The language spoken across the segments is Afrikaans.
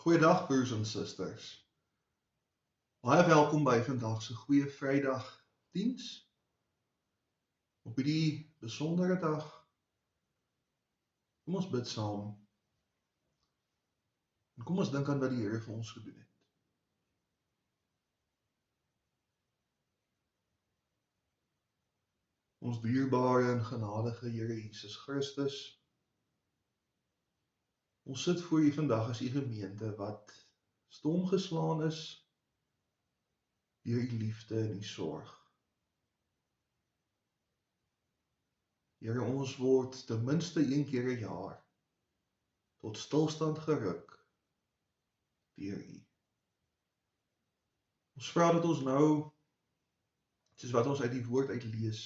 Goeiedag broers en susters. Baie welkom by vandag se Goeie Vrydag diens. Op hierdie besondere dag. Kom ons bid saam. En kom ons dink aan wat die Here vir ons gedoen het. Ons dierbare en genadige Here Jesus Christus. Ons sit voor U vandag as U gemeente wat stom geslaan is deur U liefde en U sorg. Here, ons word ten minste een keer 'n jaar tot stilstand geruk deur U. Ons vra dat ons nou, soos wat ons uit die woord uit lees,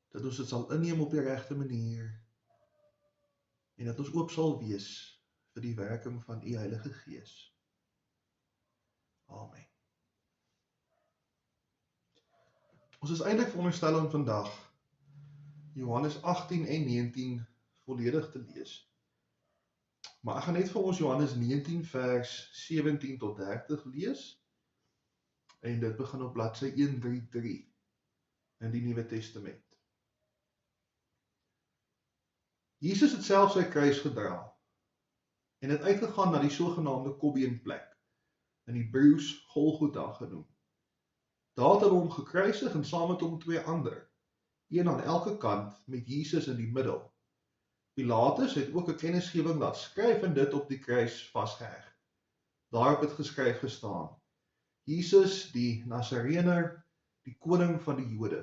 dat ons dit sal inneem op die regte manier en dat ons oop sal wees vir die werking van U Heilige Gees. Amen. Ons is eintlik veronderstel om vandag Johannes 18 en 19 volledig te lees. Maar ek gaan net vir ons Johannes 19 vers 17 tot 30 lees. En dit begin op bladsy 133 in die Nuwe Testament. Jesus het self sy kruis gedra en het uitgegaan na die sogenaamde Kobbeenplek, in Hebreëus Golgotha genoem. Daar het hulle hom gekruisig en saam met hom twee ander, een aan elke kant met Jesus in die middel. Pilatus het ook 'n kennisgewing laat skryf en dit op die kruis vasgeheg. Daarop het geskryf gestaan: Jesus die Nasareëner, die koning van die Jode.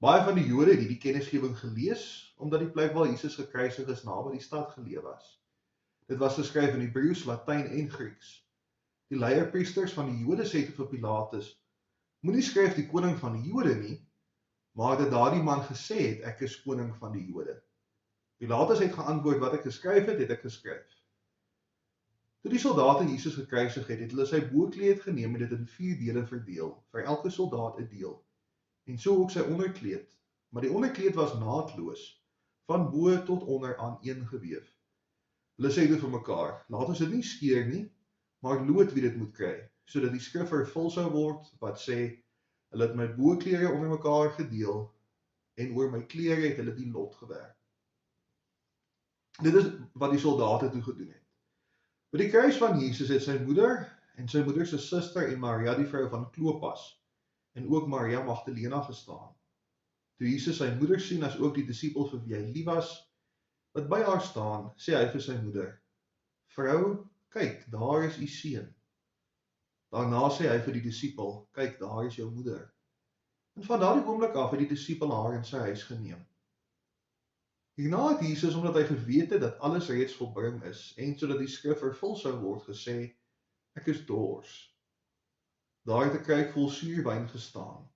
Baie van die Jode het die kennisgewing gelees, omdat die plek waar Jesus gekruisig is naby die stad geleë was. Dit was geskryf in Hebreëus, Latyn en Grieks. Die leierpriesters van die Jode sê vir Pilatus: moenie skryf die koning van die Jode nie, maar dat daardie man gesê het, ek is koning van die Jode. Pilatus het geantwoord: wat ek geskryf het, het ek geskryf. Toe die soldate Jesus gekruisig het, het hulle sy boekleed geneem en dit in 4 dele verdeel, vir elke soldaat 'n deel, en so ook sy onderkleed, maar die onderkleed was naadloos, van bo tot onder aaneengeweef. Hulle sê dit vir mekaar: laat ons dit nie skeur nie, maar loot wie dit moet kry, sodat die skrif vervul sou word wat sê: hulle het my boklere onder mekaar gedeel en oor my klere het hulle die lot gewerk. Dit is wat die soldate toe gedoen het. By die kruis van Jesus het sy moeder en sy moeder se suster en Maria die vrou van Klopas en ook Maria Magdalena gestaan. Toe Jesus sy moeder sien as ook die disipel vir wie hy lief was, wat by haar staan, sê hy vir sy moeder: vrou, kyk, daar is u seun. Daarna sê hy vir die disipel: kyk, daar is jou moeder. En van daardie oomblik af het die disipel haar in sy huis geneem. Hierna het Jesus, omdat hy geweet het dat alles reeds volbring is, en sodat die skrif vervul sou word, gesê: ek is dors. Daar het 'n kruik vol suurwyn gestaan.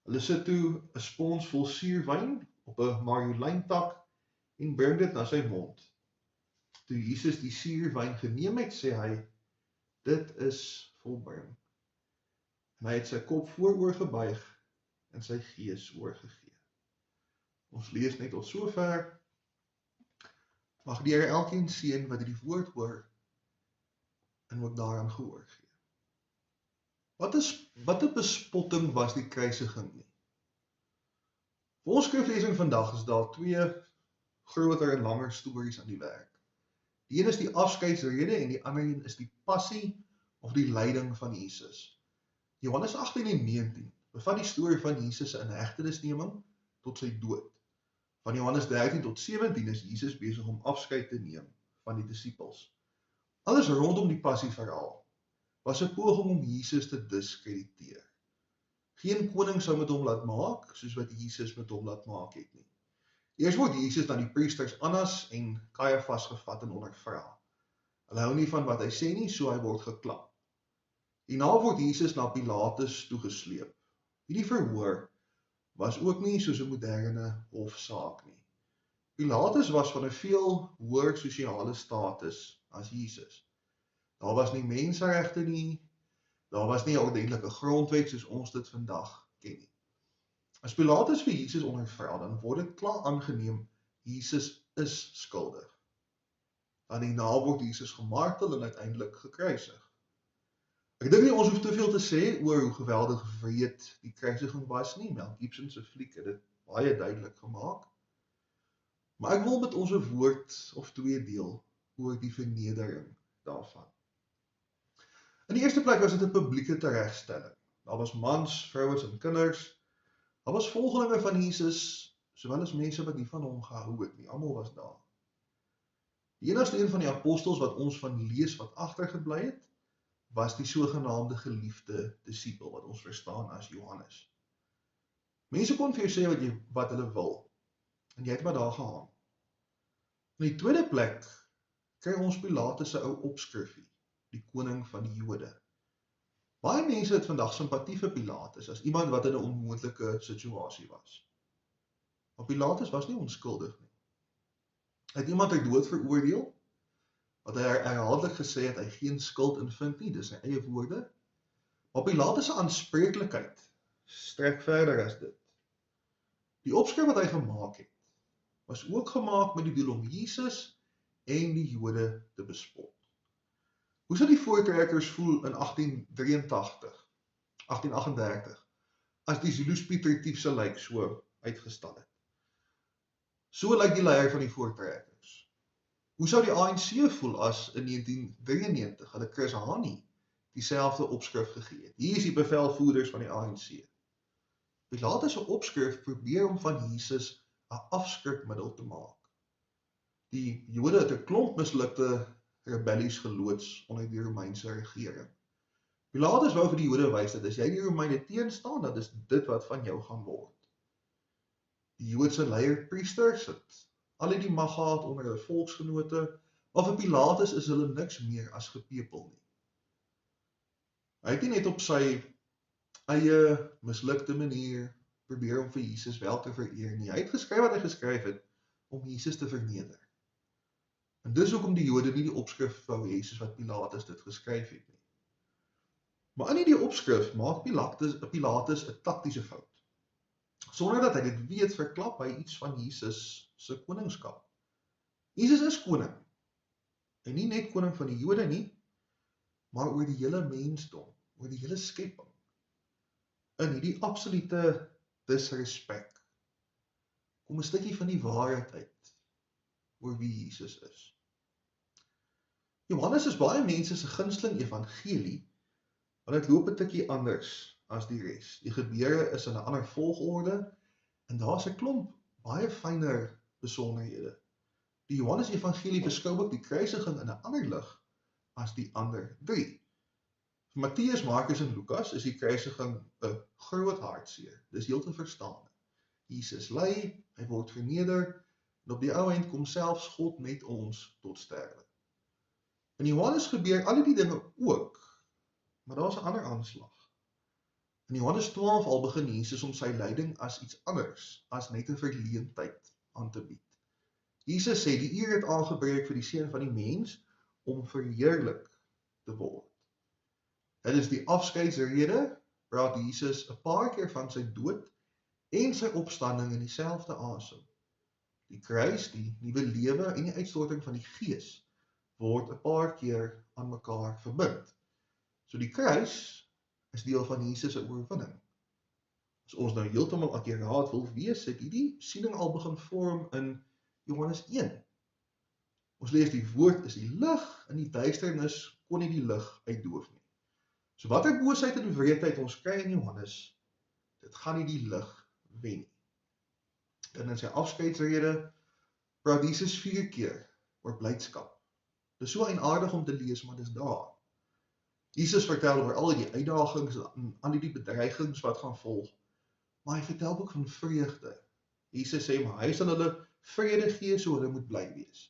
Hulle sit toe 'n spons vol suurwyn op 'n marjolyntak en bring dit na sy mond. Toe Jesus die suurwyn geneem het, sê hy: dit is volbring. En hy het sy kop vooroor gebuig en sy gees oorgegee. Ons lees net tot sover. Mag die Here elkeen seën wat hierdie woord hoor en ook daaraan gehoor gee. Wat 'n bespotting was die kruisiging nie. Vir ons skriflesing vandag is daar 2 groter en langer stories aan die werk. Die een is die afskeidsrede en die ander een is die passie of die lyding van Jesus. Johannes 18 en 19 bevat die storie van Jesus se inhegtenisneming tot sy dood. Van Johannes 13 tot 17 is Jesus besig om afskeid te neem van die disippels. Alles rondom die passieverhaal was 'n poging om Jesus te diskrediteer. Geen koning sou met hom laat maak, soos wat Jesus met hom laat maak het nie. Eers word Jesus na die priesters Annas en Kajafas gevat en ondervra. Hulle hou nie van wat hy sê nie, so hy word geklap. Hierna word Jesus na Pilatus toegesleep. Hierdie verhoor was ook nie soos 'n moderne hofsaak nie. Pilatus was van 'n veel hoër sosiale status as Jesus. Daar was nie menseregte nie, daar was nie 'n ordentlike grondwet soos ons dit vandag ken nie. As Pilatus vir Jesus ondervra, dan word dit klaar aangeneem, Jesus is skuldig. Dan hierna word Jesus gemartel en uiteindelik gekruisig. Ek dink nie ons hoef te veel te sê oor hoe geweldig wreed die kruisiging was nie. Mel Gibson se fliek het dit baie duidelik gemaak. Maar ek wil met ons 'n woord of twee deel oor die vernedering daarvan. In die eerste plek was dit 'n publieke teregstelling. Daar was mans, vrouens en kinders. Daar was volgelinge van Jesus, sowel as mense wat nie van hom gehou het nie. Almal was daar. Die enigste een van die apostels wat ons van lees wat agtergebly het, was die sogenaamde geliefde disipel wat ons verstaan as Johannes. Mense kon vir jou sê wat hulle wil, en jy het maar daar gehang. In die tweede plek kry ons Pilatus se ou opskrifie, die koning van die Jode. Baie mense het vandag simpatie vir Pilatus as iemand wat in 'n onmoontlike situasie was. Maar Pilatus was nie onskuldig nie. Hy het iemand ter dood veroordeel, wat hy herhaaldelik gesê het hy geen skuld in vind nie, dis sy eie woorde. Maar Pilatus se aanspreeklikheid strek verder as dit. Die opskrif wat hy gemaak het, was ook gemaak met die doel om Jesus en die Jode te bespot. Hoe sou die voortrekkers voel in 1838, as die Zulus Pieter Tief se lijk so uitgestal het? So lyk die leier van die voortrekkers. Hoe sou die ANC voel as in 1993 hulle Chris Hani dieselfde opskrif gegee het? Hier is die bevelvoerders van die ANC. Pilatus se opskrif probeer om van Jesus 'n afskrikmiddel te maak. Die Jode het 'n klomp mislukte rebellies geloods onder die Romeinse regering. Pilatus wou vir die Jode wys dat as jy die Romeine teenstaan, dat is dit wat van jou gaan word. Die Joodse leierpriesters het al die mag gehad onder hulle volksgenote, maar vir Pilatus is hulle niks meer as gepepel nie. Hy het nie net op sy eie mislukte manier probeer om vir Jesus wel te vereer nie. Hy het geskryf wat hy geskryf het om Jesus te verneder. En dis hoekom die Jode nie die opskrif wou hê soos wat Pilatus dit geskryf het nie. Maar in die opskrif maak Pilatus 'n taktiese fout. Sonder dat hy dit weet, verklap hy iets van Jesus se koningskap. Jesus is koning. En nie net koning van die Jode nie, maar oor die hele mensdom, oor die hele skepping. In hierdie absolute disrespek kom 'n stukkie van die waarheid uit oor wie Jesus is. Johannes is baie mense se gunsteling evangelie, want dit loop 'n tikkie anders as die res. Die gebeure is in 'n ander volgorde en daar's 'n klomp baie fynere besonderhede. Die Johannes evangelie beskou ook die kruisiging in 'n ander lig as die ander drie. Vir Matteus, Markus en Lukas is die kruisiging 'n groot hartseer. Dis heel te verstaan. Jesus ly, hy word verneder en op die ou end kom selfs God met ons tot sterwe. In Johannes gebeur al die dinge ook, maar daar's 'n ander aanslag. In Johannes 12 al begin Jesus om sy lyding as iets anders, as net 'n verleentheid aan te bied. Jesus sê die uur het aangebreek vir die Seun van die Mens om verheerlik te word. Dit is die afskeidsrede, praat Jesus 'n paar keer van sy dood en sy opstanding in dieselfde asem. Die kruis, die nuwe lewe en die uitstorting van die Gees word 'n paar keer aan mekaar verbind. So die kruis is deel van Jesus se oorwinning. As ons nou heeltemal akkuraat wil wees, het hierdie siening al begin vorm in Johannes 1. Ons lees die woord is die lig en die duisternis kon nie die lig uitdoof nie. So watter boosheid en wreedheid ons kry in Johannes, dit gaan nie die lig wen nie. En in sy afskeidsrede praat Jesus 4 keer oor blydskap. Dit is so eienaardig om te lees, maar dis daar. Jesus vertel oor al die uitdagings en al die bedreigings wat gaan volg, maar hy vertel ook van vreugde. Jesus sê, maar hy sal hulle vrede gee, so hulle moet bly wees.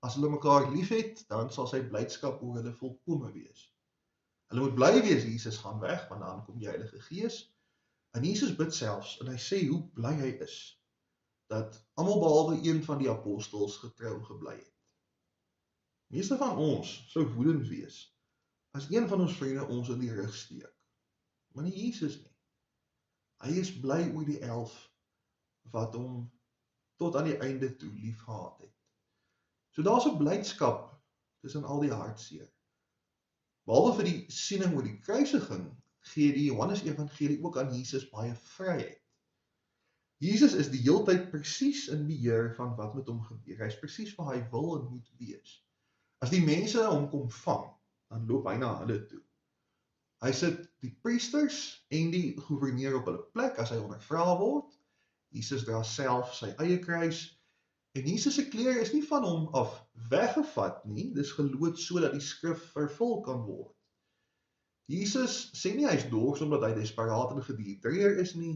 As hulle mekaar lief het, dan sal sy blydskap oor hulle volkome wees. Hulle moet bly wees, Jesus gaan weg, want dan kom die Heilige Gees. En Jesus bid selfs, en hy sê hoe bly hy is, dat almal behalwe een van die apostels getrou gebly het. Meeste van ons sou woedend wees, as een van ons vriende ons in die rug steek. Maar nie Jesus nie. Hy is bly oor die 11 wat hom tot aan die einde toe lief gehad het. So daar's 'n blydskap tussen al die hartseer. Behalwe vir die siening oor die kruisiging, gee die Johannes Evangelie ook aan Jesus baie vryheid. Jesus is die heeltyd presies in beheer van wat met hom gebeur. Hy is presies waar hy wil en moet wees. As die mense hom kom vang, dan loop hy na hulle toe. Hy sit die priesters en die gouverneur op hulle plek as hy ondervra word. Jesus dra self sy eie kruis, en Jesus se klere is nie van hom af weggevat nie, dis geloot sodat die skrif vervul kan word. Jesus sê nie hy is dors omdat hy desperaat en gedehidreer is nie,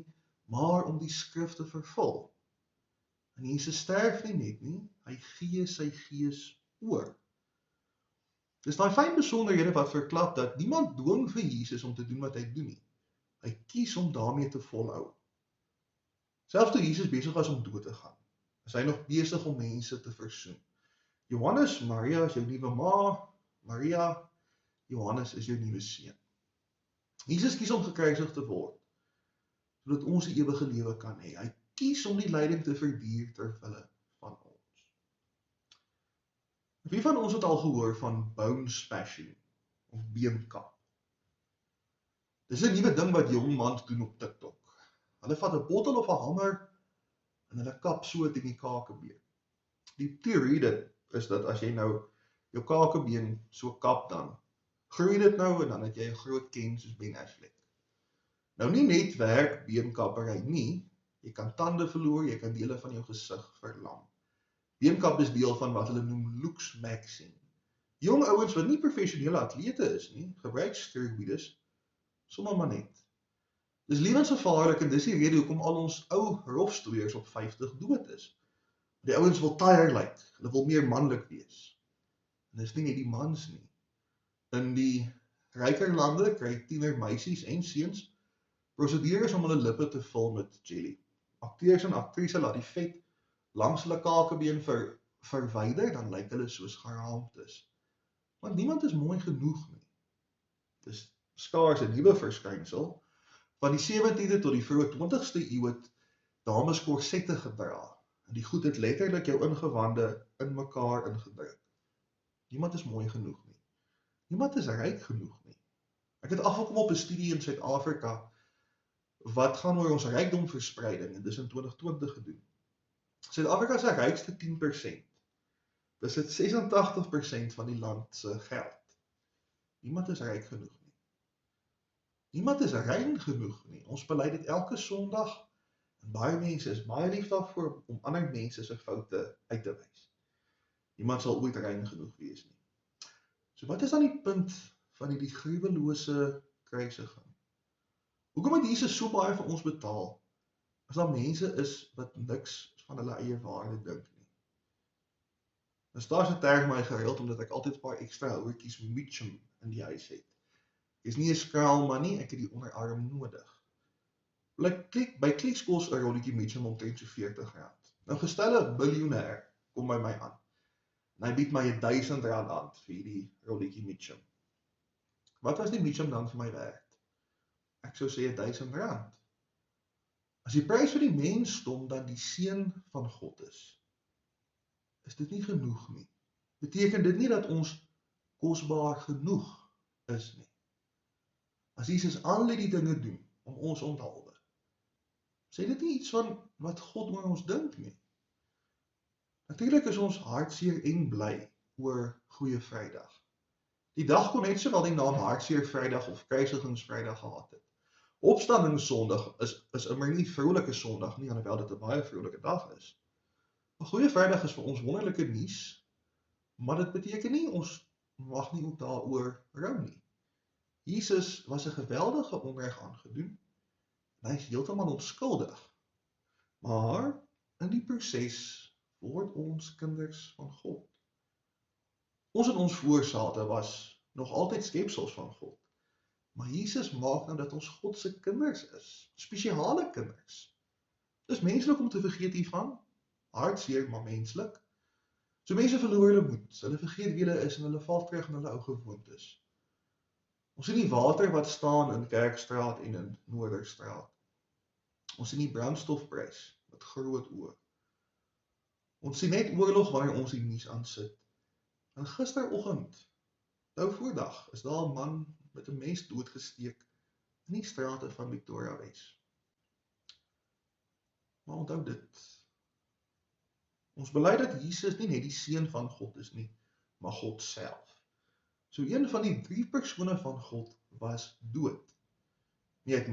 maar om die skrif te vervul. En Jesus sterf nie net nie, hy gee sy gees oor. Dis daai fyn besonderhede wat verklap dat niemand dwing vir Jesus om te doen wat hy doen nie. Hy kies om daarmee te volhou. Selfs toe Jesus besig was om dood te gaan, is hy nog besig om mense te versoen. Johannes, Maria is jou nuwe ma, Maria, Johannes is jou nuwe seun. Jesus kies om gekruisig te word, sodat ons die ewige lewe kan hê. Hy kies om die lyding te verduur ter wille van ons. Wie van ons het al gehoor van bone spashing of beenkap? Dis 'n nuwe ding wat jong mans doen op TikTok. Hulle vat 'n bottel of 'n hamer en hulle kap so teen die kakebeen. Die teorie dit is dat as jy nou jou kakebeen so kap, dan groei dit nou en dan het jy 'n groot ken soos Ben Affleck. Nou nie net werk beenkappery nie, jy kan tande verloor, jy kan dele van jou gesig verlam. Beenkap is deel van wat hulle noem looks maxing. Jong ouens wat nie professionele atlete is nie, gebruik steroïdes, sommer maar net. Dis lewensgevaarlik en dis die rede hoekom al ons ou rofstoeiers op 50 dood is. Die ouens wil taaier lyk, hulle wil meer manlik wees. En dis nie net die mans nie. In die ryker lande kry tiener meisies en seuns prosedures om hulle lippe te vul met jelly. Akteurs en aktrise laat die vet langs hulle kakebeen verwyder, dan lyk hulle soos geraamtes. Want niemand is mooi genoeg nie. Dis skaars 'n nuwe verskynsel. Van die 17de tot die vroeë 20ste eeu het dames korsette gedra. En die goed het letterlik jou ingewande in mekaar ingedruk. Niemand is mooi genoeg nie. Niemand is ryk genoeg nie. Ek het afgekom op 'n studie in Suid-Afrika wat gaan oor ons rykdomverspreiding en dis in 2020 gedoen. Suid-Afrika is die rykste 10%. Dis het 86% van die land se geld. Niemand is ryk genoeg nie. Niemand is rein genoeg nie. Ons bely dit elke Sondag en baie mense is baie lief daarvoor om ander mense se foute uit te wys. Niemand sal ooit rein genoeg wees nie. So wat is dan die punt van hierdie gruwelose kruisiging? Hoekom het Jesus so baie vir ons betaal, as daar mense is wat niks van hulle eie waarde dink nie? Nou staar 'n term my gereeld, omdat ek altyd 'n paar ekstra houertjies Mitchum in die huis het. Ek is nie 'n skraal man nie, ek het die onderarm nodig. By Clicks kos 'n rolletjie Mitchum omtrent so R40. Nou gestel 'n biljoenêr kom by my aan. En hy bied my R1000 aan vir hierdie rolletjie Mitchum. Wat was die Mitchum dan vir my werd? Ek sou sê R1000. As die prys vir die mensdom dan die seun van God is dit nie genoeg nie. Beteken dit nie dat ons kosbaar genoeg is nie. As Jesus al die dinge doen om ons onthaalwe, sê dit nie iets van wat God oor ons dink nie. Natuurlik is ons hartseer en bly oor Goeie Vrydag. Die dag kon net sowel die naam Hartseer Vrydag of Kruisigingsvrydag gehad het. Opstandingssondag is immer nie vrolike Sondag nie, alhoewel dit 'n baie vrolike dag is. 'n Goeie Vrydag is vir ons wonderlike nuus, maar dit beteken nie ons mag nie ook daaroor rou nie. Jesus was 'n geweldige onreg aangedoen en hy is heeltemal onskuldig. Maar in die proses word ons kinders van God. Ons en ons voorsate was nog altyd skepsels van God. Maar Jesus maak nou dat ons God se kinders is, spesiale kinders. Dis menslik om te vergeet hiervan, hartseer maar menslik. So mense verloor hulle moed, hulle vergeet wie hulle is en hulle val terug in hulle ou gewoontes. Ons sien die water wat staan in Kerkstraat en in Noorderstraat. Ons sien die brandstofprys met groot oë. Ons sien net oorlog wanneer ons die nuus aansit. En gisteroggend, nou voordag, is daar 'n man met 'n mes doodgesteek in die strate van Victoria Wes. Maar onthou dit, ons bely dat Jesus nie net die seun van God is nie, maar God self. So een van die 3 persone van God was dood. Nie uit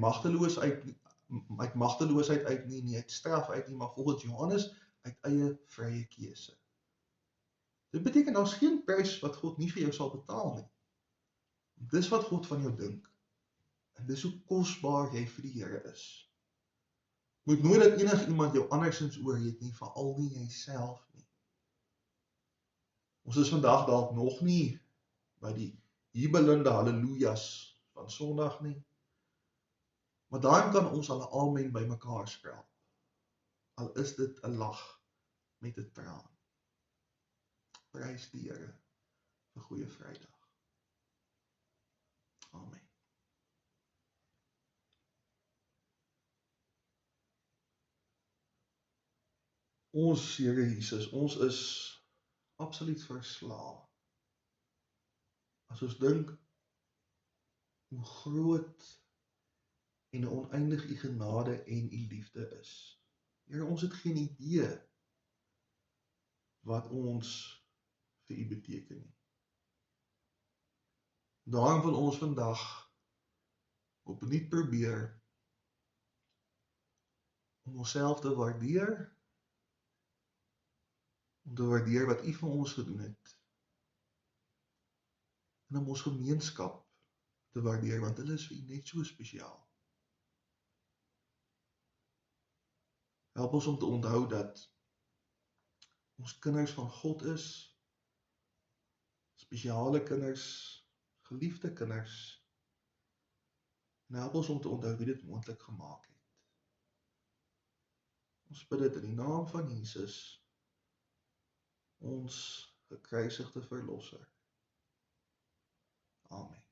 magteloosheid uit nie uit straf uit nie, maar volgens Johannes uit eie vrye keuse. Dit beteken daar's geen prys wat God nie vir jou sal betaal nie. Dis wat God van jou dink. En dis hoe kosbaar jy vir die Here is. Moet nooit dat enigiemand jou andersins oorheet nie, veral nie jouself nie. Ons is vandag dalk nog nie by die jubelende hallelujas van Sondag nie, maar daarin kan ons al 'n amen by mekaar skraap. Al is dit 'n lag met 'n traan. Prys die Here vir Goeie Vrydag. Amen. Ons Here Jesus, ons is absoluut verslae. As ons dink hoe groot en hoe oneindig u genade en u liefde is. Here, ons het geen idee wat ons vir u beteken nie. Daarom wil ons vandag opnuut probeer om onsself te waardeer, om te waardeer wat u vir ons gedoen het, en om ons gemeenskap te waardeer, want hulle is vir u net so spesiaal. Help ons om te onthou dat ons kinders van God is, spesiale kinders, geliefde kinders, en help ons om te onthou wie dit moontlik gemaak het. Ons bid dit in die naam van Jesus, ons gekruisigde verlosser. Amen.